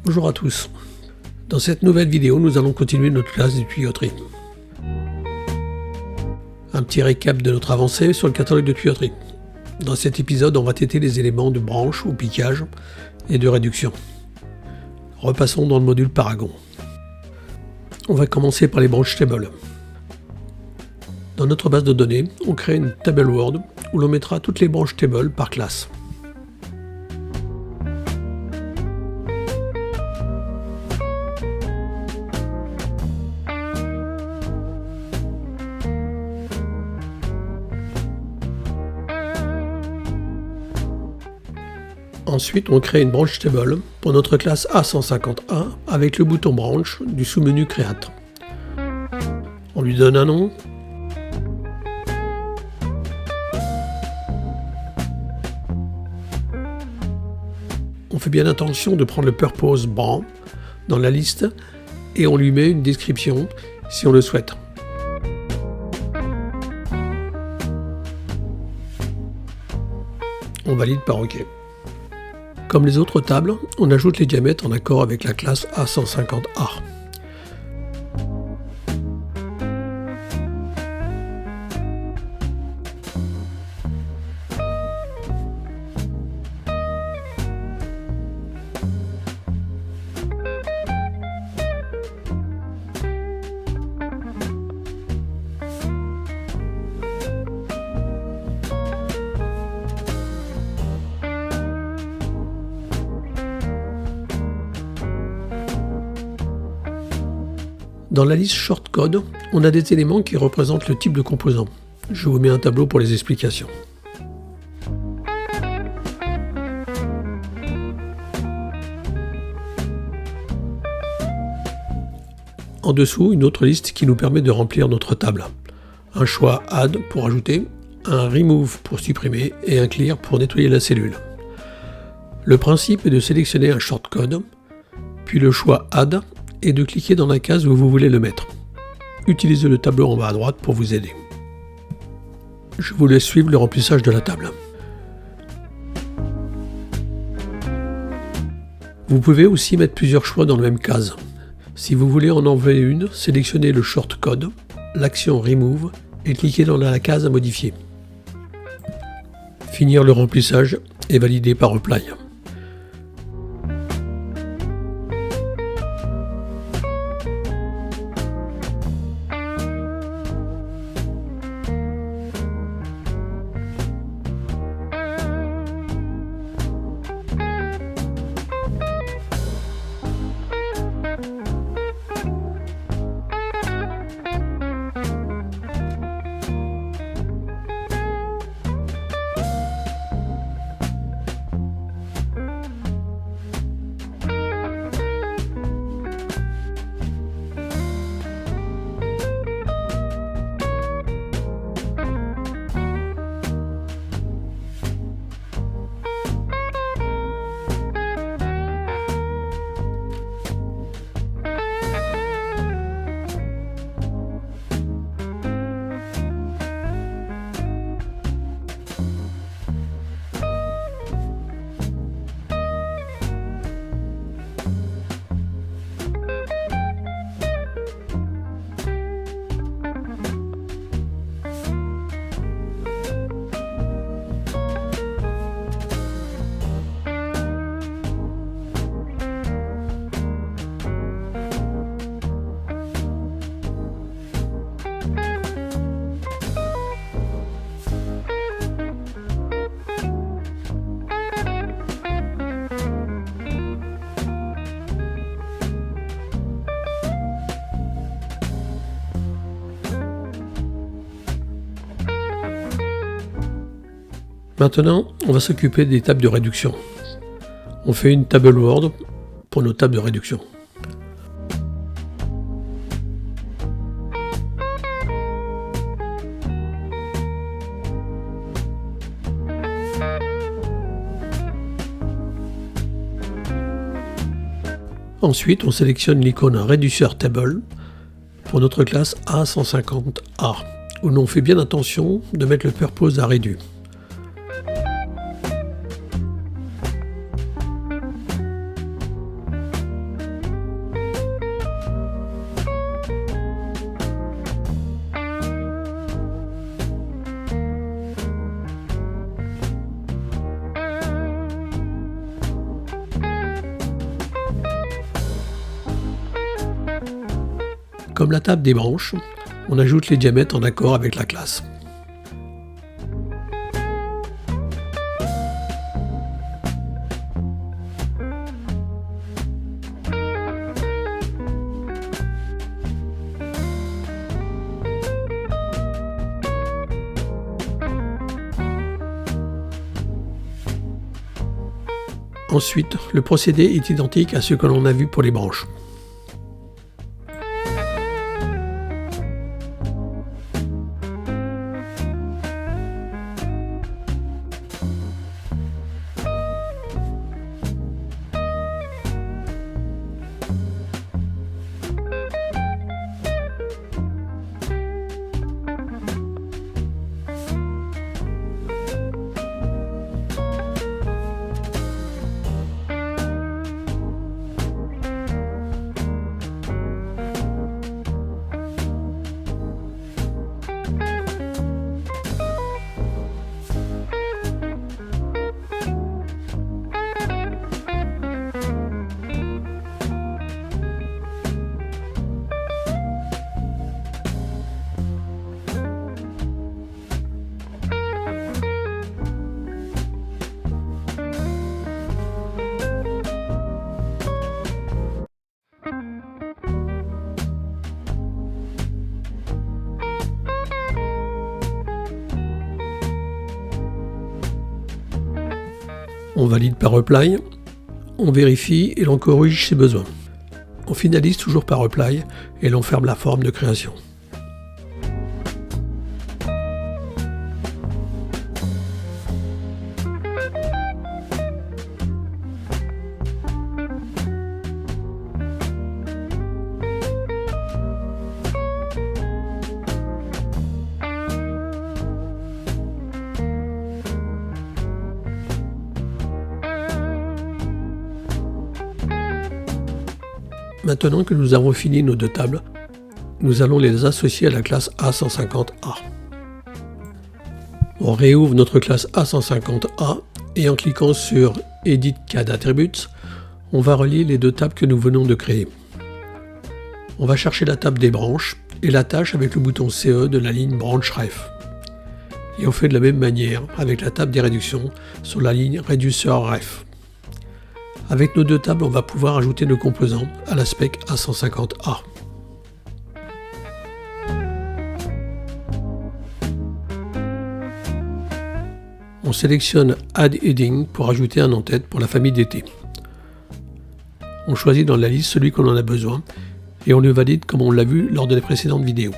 Bonjour à tous. Dans cette nouvelle vidéo, nous allons continuer notre classe de tuyauterie. Un petit récap de notre avancée sur le catalogue de tuyauterie. Dans cet épisode, on va traiter les éléments de branche ou piquage et de réduction. Repassons dans le module Paragon. On va commencer par les branches table. Dans notre base de données, on crée une table Word où l'on mettra toutes les branches table par classe. Ensuite, on crée une branche table pour notre classe A150A avec le bouton branche du sous-menu Create. On lui donne un nom. On fait bien attention de prendre le purpose bran dans la liste et on lui met une description si on le souhaite. On valide par OK. Comme les autres tables, on ajoute les diamètres en accord avec la classe A150A. Dans la liste shortcode, on a des éléments qui représentent le type de composant. Je vous mets un tableau pour les explications. En dessous, une autre liste qui nous permet de remplir notre table. Un choix Add pour ajouter, un Remove pour supprimer et un Clear pour nettoyer la cellule. Le principe est de sélectionner un shortcode, puis le choix Add et de cliquer dans la case où vous voulez le mettre. Utilisez le tableau en bas à droite pour vous aider. Je vous laisse suivre le remplissage de la table. Vous pouvez aussi mettre plusieurs choix dans la même case. Si vous voulez en enlever une, sélectionnez le shortcode, l'action Remove et cliquez dans la case à modifier. Finir le remplissage et valider par Apply. Maintenant, on va s'occuper des tables de réduction. On fait une table Word pour nos tables de réduction. Ensuite, on sélectionne l'icône Réducteur Table pour notre classe A150A, où l'on fait bien attention de mettre le purpose à réduit. Comme la table des branches, on ajoute les diamètres en accord avec la classe. Ensuite, le procédé est identique à ce que l'on a vu pour les branches. On valide par reply, on vérifie et l'on corrige si besoin. On finalise toujours par reply et l'on ferme la forme de création. Maintenant que nous avons fini nos deux tables, nous allons les associer à la classe A150A. On réouvre notre classe A150A et en cliquant sur Edit CAD Attributes, on va relier les deux tables que nous venons de créer. On va chercher la table des branches et l'attache avec le bouton CE de la ligne Branch Ref. Et on fait de la même manière avec la table des réductions sur la ligne Reducer Ref. Avec nos deux tables, on va pouvoir ajouter nos composants à la spec A150A. On sélectionne Add Heading pour ajouter un en-tête pour la famille d'été. On choisit dans la liste celui qu'on en a besoin et on le valide comme on l'a vu lors de les précédentes vidéos.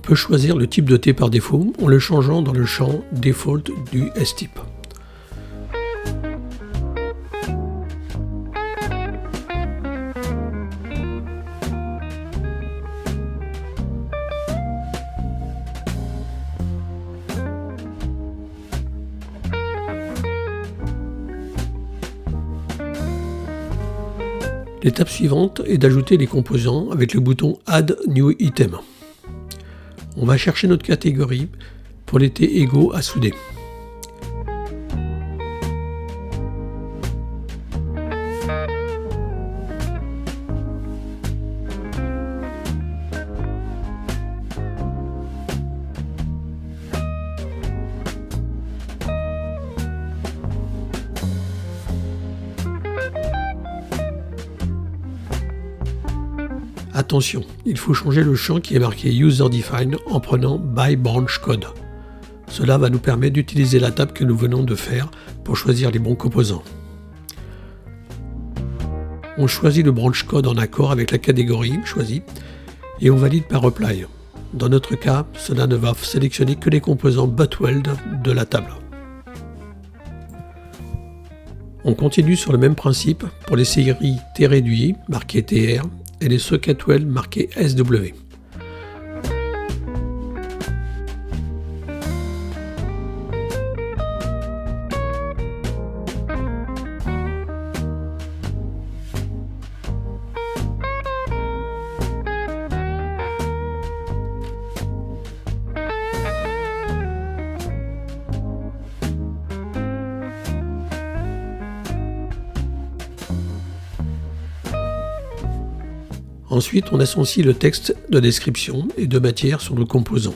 On peut choisir le type de thé par défaut en le changeant dans le champ Default du S-Type. L'étape suivante est d'ajouter les composants avec le bouton Add New Item. On va chercher notre catégorie pour les thés égaux à souder. Attention, il faut changer le champ qui est marqué User Defined en prenant By Branch Code. Cela va nous permettre d'utiliser la table que nous venons de faire pour choisir les bons composants. On choisit le branch code en accord avec la catégorie choisie et on valide par reply. Dans notre cas, cela ne va sélectionner que les composants Buttweld de la table. On continue sur le même principe pour les séries T réduit marquées TR et les socketweld marqués SW. Ensuite, on associe le texte de description et de matière sur le composant.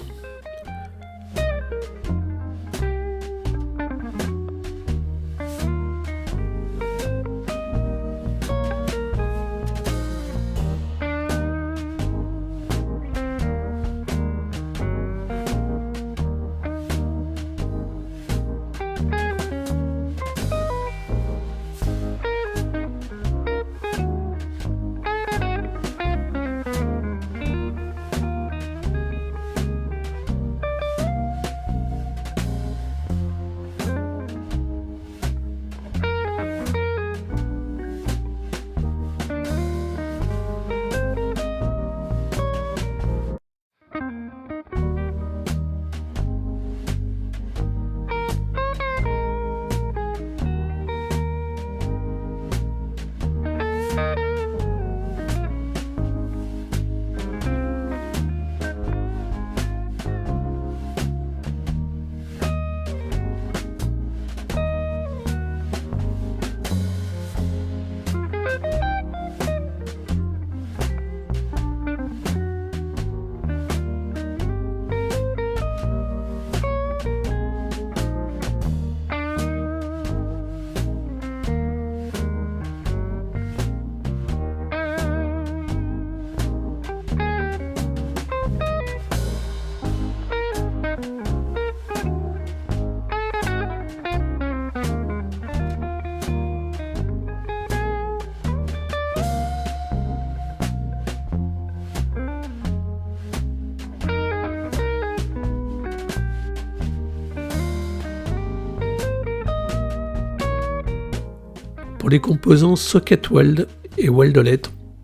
Pour les composants Socket Weld et Weldolet,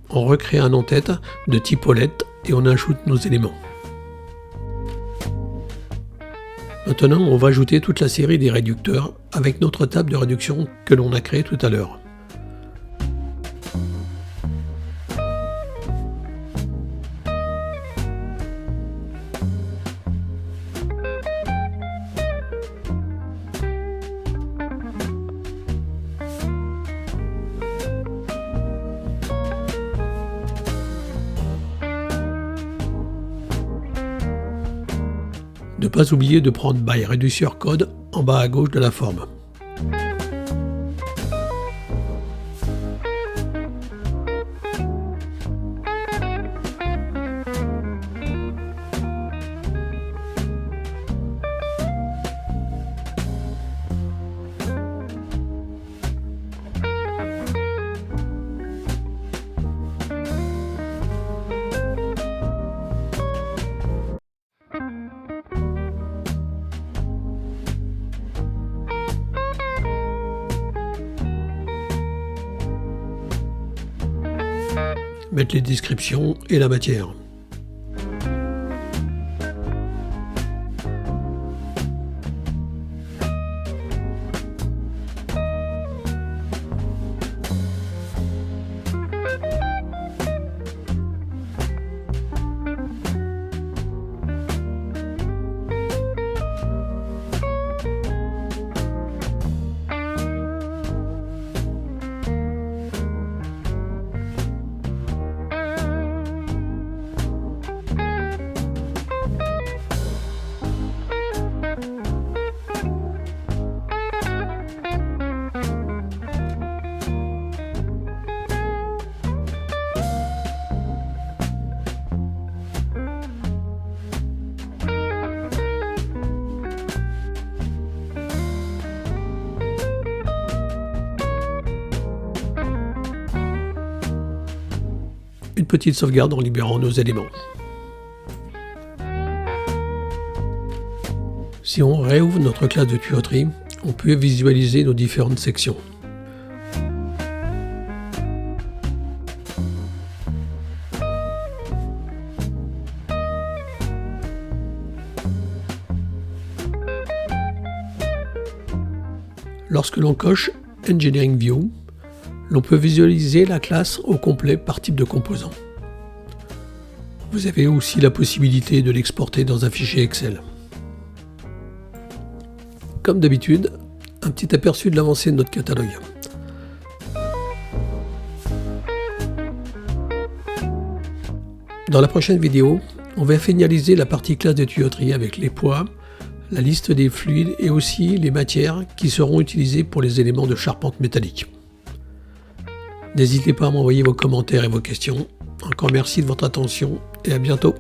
on recrée un en-tête de type OLED et on ajoute nos éléments. Maintenant, on va ajouter toute la série des réducteurs avec notre table de réduction que l'on a créée tout à l'heure. Ne pas oublier de prendre By Reducer Code en bas à gauche de la forme. Mettre les descriptions et la matière. Une petite sauvegarde en libérant nos éléments. Si on réouvre notre classe de tuyauterie, on peut visualiser nos différentes sections. Lorsque l'on coche Engineering View, l'on peut visualiser la classe au complet par type de composant. Vous avez aussi la possibilité de l'exporter dans un fichier Excel. Comme d'habitude, un petit aperçu de l'avancée de notre catalogue. Dans la prochaine vidéo, on va finaliser la partie classe de tuyauterie avec les poids, la liste des fluides et aussi les matières qui seront utilisées pour les éléments de charpente métallique. N'hésitez pas à m'envoyer vos commentaires et vos questions. Encore merci de votre attention et à bientôt.